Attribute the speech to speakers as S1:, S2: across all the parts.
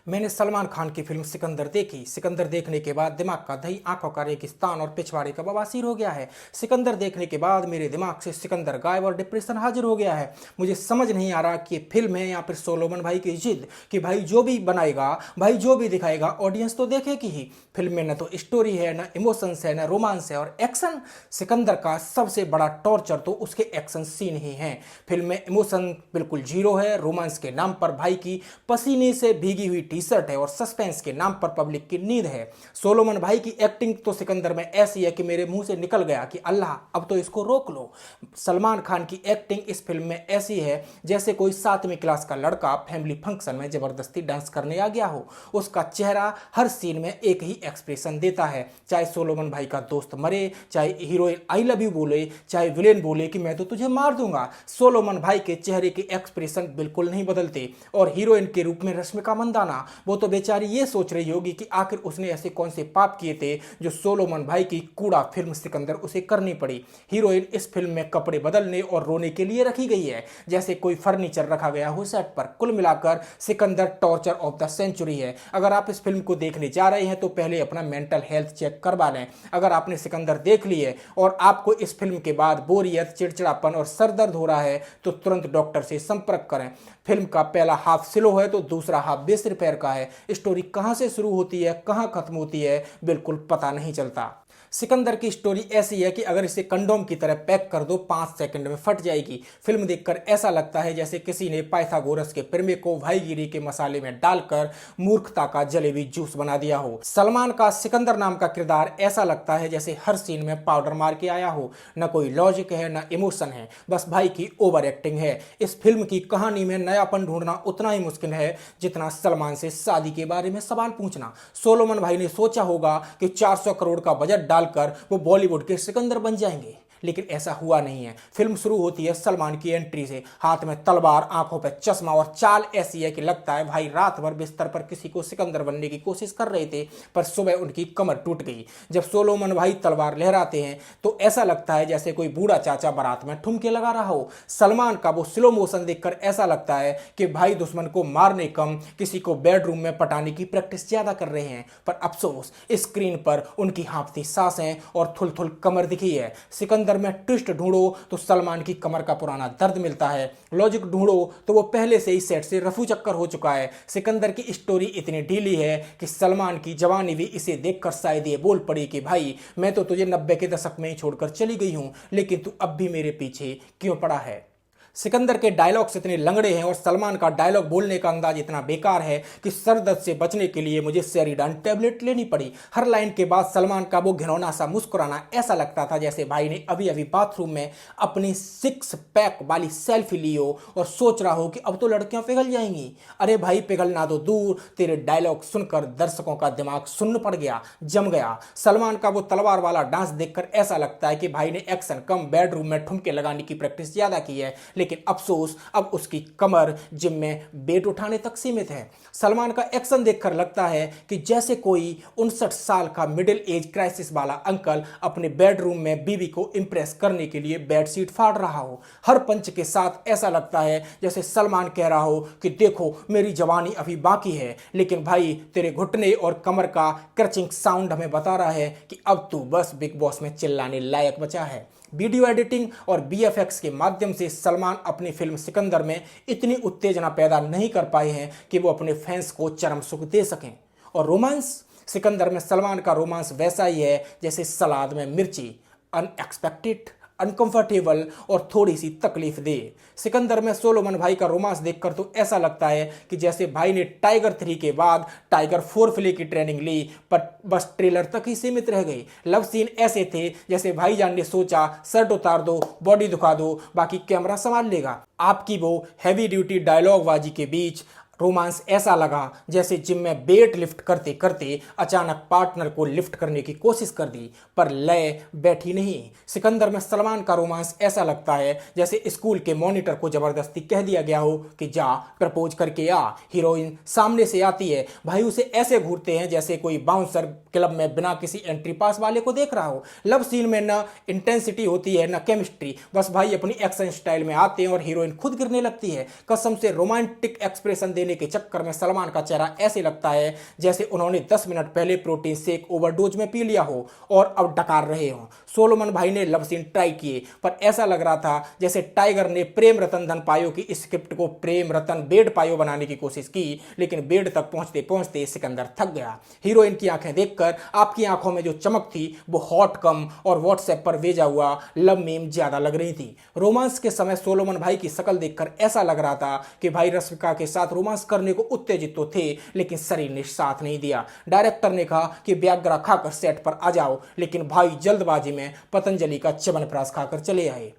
S1: मैंने सलमान खान की फिल्म सिकंदर देखी। सिकंदर देखने के बाद दिमाग का दही, आंखों का रेगिस्तान और पिछवाड़े का बवासीर हो गया है। सिकंदर देखने के बाद मेरे दिमाग से सिकंदर गायब और डिप्रेशन हाजिर हो गया है। मुझे समझ नहीं आ रहा कि ये फिल्म है या फिर सोलोमन भाई की जिद कि भाई जो भी बनाएगा, भाई जो भी दिखाएगा ऑडियंस तो देखेगी ही। फिल्म में न तो स्टोरी है, न इमोशंस है, न रोमांस है और एक्शन। सिकंदर का सबसे बड़ा टॉर्चर तो उसके एक्शन सीन ही हैं। फिल्म में इमोशन बिल्कुल जीरो है। रोमांस के नाम पर भाई की पसीने से भीगी हुई टी शर्ट है और सस्पेंस के नाम पर पब्लिक की नींद है। सोलोमन भाई की एक्टिंग तो सिकंदर में ऐसी है कि मेरे मुंह से निकल गया कि अल्लाह अब तो इसको रोक लो। सलमान खान की एक्टिंग इस फिल्म में ऐसी है जैसे कोई 7वीं क्लास का लड़का फैमिली फंक्शन में जबरदस्ती डांस करने आ गया हो। उसका चेहरा हर सीन में एक ही एक्सप्रेशन देता है, चाहे सोलोमन भाई का दोस्त मरे, चाहे हीरोइन आई लव यू बोले, चाहे विलेन बोले कि मैं तो तुझे मार दूंगा। सोलोमन भाई के चेहरे के एक्सप्रेशन बिल्कुल नहीं बदलते। और हीरोइन के रूप में रश्मिका मंदाना, वो तो बेचारी ये सोच रही होगी कि आखिर उसने ऐसे कौन से पाप किए थे जो सोलोमन भाई की कूड़ा फिल्म सिकंदर उसे करनी पड़ी। हीरोइन इस फिल्म में कपड़े बदलने और रोने के लिए रखी गई है, जैसे कोई फर्नीचर रखा गया हो सेट पर। कुल मिलाकर Sikandar torture of the century है। अगर आप इस फिल्म को देखने जा रहे हैं तो पहले अपना मेंटल हेल्थ चेक करवा लें। अगर आपने सिकंदर देख ली है और आपको इस फिल्म के बाद बोरियत, चिड़चिड़ापन और सरदर्द हो रहा है तो तुरंत डॉक्टर से संपर्क करें। फिल्म का पहला हाफ स्लो है तो दूसरा हाफ बेस रिपेयर का है। स्टोरी कहां से शुरू होती है, कहां खत्म होती है, बिल्कुल पता नहीं चलता। सिकंदर की स्टोरी ऐसी है कि अगर इसे कंडोम की तरह पैक कर दो 5 सेकंड में फट जाएगी। फिल्म देखकर ऐसा लगता है जैसे किसी ने पाइथागोरस के प्रमेय को भाईगिरी के मसाले में डालकर मूर्खता का जलेबी जूस बना दिया हो। सलमान का सिकंदर नाम का किरदार ऐसा लगता है जैसे हर सीन में पाउडर मार के आया हो। न कोई लॉजिक है, न इमोशन है, बस भाई की ओवर एक्टिंग है। इस फिल्म की कहानी में नयापन ढूंढना उतना ही मुश्किल है जितना सलमान से शादी के बारे में सवाल पूछना। सोलोमन भाई ने सोचा होगा कि 400 करोड़ का बजट डालकर वो बॉलीवुड के सिकंदर बन जाएंगे, लेकिन ऐसा हुआ नहीं है। फिल्म शुरू होती है सलमान की एंट्री से। हाथ में तलवार, आंखों पर चश्मा और चाल ऐसी है कि लगता है भाई रात भर बिस्तर पर किसी को सिकंदर बनने की कोशिश कर रहे थे, पर सुबह उनकी कमर टूट गई। जब सोलोमन भाई तलवार लहराते हैं तो ऐसा लगता है जैसे कोई बूढ़ा चाचा बारात में ठुमके लगा रहा हो। सलमान का वो स्लो मोशन देखकर ऐसा लगता है कि भाई दुश्मन को मारने कम किसी को बेडरूम में पटाने की प्रैक्टिस ज्यादा कर रहे हैं। पर अफसोस, स्क्रीन पर उनकी हाँफती सांसें और थुल-थुल कमर दिखी है। सिकंदर में ट्विस्ट ढूंढो तो सलमान की कमर का पुराना दर्द मिलता है। लॉजिक ढूंढो तो वो पहले से ही सेट से रफू चक्कर हो चुका है। सिकंदर की स्टोरी इतनी ढीली है कि सलमान की जवानी भी इसे देखकर शायद ये बोल पड़ी कि भाई मैं तो तुझे 90 के दशक में ही छोड़कर चली गई हूं, लेकिन तू अब भी मेरे पीछे क्यों पड़ा है। सिकंदर के डायलॉग्स इतने लंगड़े हैं और सलमान का डायलॉग बोलने का अंदाज इतना बेकार है कि सर दर्द से बचने के लिए मुझे सेरिडान टैबलेट लेनी पड़ी। हर लाइन के बाद सलमान का वो घिनौना सा मुस्कुराना ऐसा लगता था जैसे भाई ने अभी अभी बाथरूम में अपनी 6 पैक वाली सेल्फी ली हो और सोच रहा हो कि अब तो लड़कियां पिघल जाएंगी। अरे भाई पिघलना तो दूर, तेरे डायलॉग सुनकर दर्शकों का दिमाग सुन्न पड़ गया, जम गया। सलमान का वो तलवार वाला डांस देखकर ऐसा लगता है कि भाई ने एक्शन कम बेडरूम में ठुमके लगाने की प्रैक्टिस ज्यादा की है, लेकिन अफसोस अब उसकी कमर जिम में वेट उठाने तक सीमित है। सलमान का एक्शन देखकर लगता है कि जैसे कोई 59 साल का मिडिल एज क्राइसिस वाला अंकल अपने बेडरूम में बीवी को इंप्रेस करने के लिए बेडशीट फाड़ रहा हो। हर पंच के साथ ऐसा लगता है जैसे सलमान कह रहा हो कि देखो मेरी जवानी अभी बाकी है, लेकिन भाई तेरे घुटने और कमर का क्रचिंग साउंड हमें बता रहा है कि अब तू बस बिग बॉस में चिल्लाने लायक बचा है। वीडियो एडिटिंग और बीएफएक्स के माध्यम से सलमान अपनी फिल्म सिकंदर में इतनी उत्तेजना पैदा नहीं कर पाए हैं कि वो अपने फैंस को चरम सुख दे सकें। और रोमांस, सिकंदर में सलमान का रोमांस वैसा ही है जैसे सलाद में मिर्ची, अनएक्सपेक्टेड, अनकंफर्टेबल और थोड़ी सी तकलीफ दे। सिकंदर में सोलोमन भाई का रोमांस देखकर तो ऐसा लगता है कि जैसे भाई ने टाइगर 3 के बाद टाइगर 4 फिल्म की ट्रेनिंग ली पर बस ट्रेलर तक ही सीमित रह गई। लव सीन ऐसे थे जैसे भाईजान ने सोचा शर्ट उतार दो, बॉडी दिखा दो, बाकी कैमरा संभाल लेगा। आपकी वो हैवी ड्यूटी डायलॉग बाजी के बीच रोमांस ऐसा लगा जैसे जिम में वेट लिफ्ट करते करते अचानक पार्टनर को लिफ्ट करने की कोशिश कर दी पर लय बैठी नहीं। सिकंदर में सलमान का रोमांस ऐसा लगता है जैसे स्कूल के मॉनिटर को जबरदस्ती कह दिया गया हो कि जा प्रपोज करके आ। हीरोइन सामने से आती है, भाई उसे ऐसे घूरते हैं जैसे कोई बाउंसर क्लब में बिना किसी एंट्री पास वाले को देख रहा हो। लव सीन में न इंटेंसिटी होती है न केमिस्ट्री, बस भाई अपनी एक्शन स्टाइल में आते हैं और हीरोइन खुद गिरने लगती है। कसम से रोमांटिक एक्सप्रेशन देने लेने के चक्कर में सलमान का चेहरा ऐसे लगता है जैसे उन्होंने 10 मिनट पहले प्रोटीन शेक ओवरडोज में पी लिया हो और अब डकार रहे हों। सोलोमन भाई ने लव सीन ट्राई किए, पर ऐसा लग रहा था जैसे टाइगर ने प्रेम रतन धन पायो की स्क्रिप्ट को प्रेम रतन बेड पायो बनाने की कोशिश की, लेकिन बेड तक पहुंचते पहुंचते सिकंदर थक गया। हीरोइन की आंखें देखकर आपकी आंखों में जो चमक थी वो हॉट कम और व्हाट्सएप पर भेजा हुआ लव मीम ज्यादा लग रही थी। रोमांस के समय सोलोमन भाई की शक्ल देखकर ऐसा लग रहा था कि भाई रश्मिका के साथ रोमांस करने को उत्तेजित तो थे, लेकिन शरीर ने साथ नहीं दिया। डायरेक्टर ने कहा कि व्याग्रा खाकर सेट पर आ जाओ, लेकिन भाई जल्दबाजी में पतंजलि का च्यवनप्राश खाकर चले आए।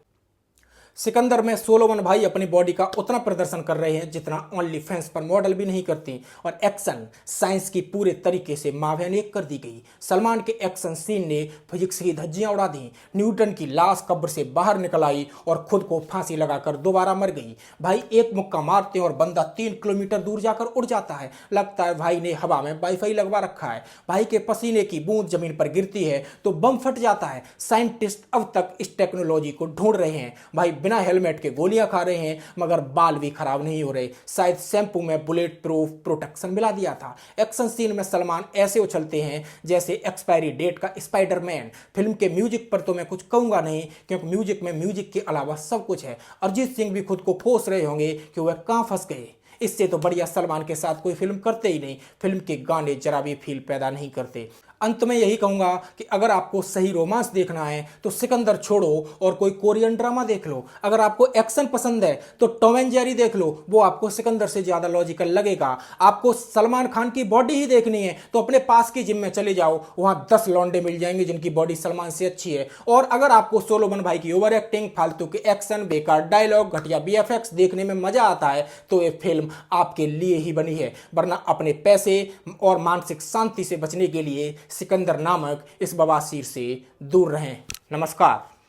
S1: सिकंदर में सोलोमन भाई अपनी बॉडी का उतना प्रदर्शन कर रहे हैं जितना ओनली फैंस पर मॉडल भी नहीं करती, और एक्शन साइंस की पूरे तरीके से मावेनिक कर दी गई। सलमान के एक्शन सीन ने फिजिक्स की धज्जियां उड़ा दी। न्यूटन की लाश कब्र से बाहर निकल आई और खुद को फांसी लगाकर दोबारा मर गई। भाई एक मुक्का मारते हैं और बंदा 3 किलोमीटर दूर जाकर उड़ जाता है। लगता है भाई ने हवा में वाईफाई लगवा रखा है। भाई के पसीने की बूंद जमीन पर गिरती है तो बम फट जाता है। साइंटिस्ट अब तक इस टेक्नोलॉजी को ढूंढ रहे हैं। भाई बिना हेलमेट के गोलियां खा रहे हैं मगर बाल भी खराब नहीं हो रहे। शायद शैम्पू में बुलेट प्रूफ प्रोटेक्शन मिला दिया था। एक्शन सीन में सलमान ऐसे उछलते हैं जैसे एक्सपायरी डेट का स्पाइडरमैन। फिल्म के म्यूजिक पर तो मैं कुछ कहूंगा नहीं, क्योंकि म्यूजिक में म्यूजिक के अलावा सब कुछ है। अरिजीत सिंह भी खुद को कोस रहे होंगे कि वह कहां फंस गए। इससे तो बढ़िया सलमान के साथ कोई फिल्म करते ही नहीं। फिल्म के गाने जरा भी फील पैदा नहीं करते। अंत में यही कहूंगा कि अगर आपको सही रोमांस देखना है तो सिकंदर छोड़ो और कोई कोरियन ड्रामा देख लो। अगर आपको एक्शन पसंद है तो टॉम एंड जेरी देख लो, वो आपको सिकंदर से ज्यादा लॉजिकल लगेगा। आपको सलमान खान की बॉडी ही देखनी है तो अपने पास की जिम में चले जाओ, वहां 10 लौंडे मिल जाएंगे जिनकी बॉडी सलमान से अच्छी है। और अगर आपको सोलोमन भाई की ओवर एक्टिंग, फालतू के एक्शन, बेकार डायलॉग, घटिया बीएफएक्स देखने में मजा आता है तो ये फिल्म आपके लिए ही बनी है। वरना अपने पैसे और मानसिक शांति से बचने के लिए सिकंदर नामक इस बवासीर से दूर रहें। नमस्कार।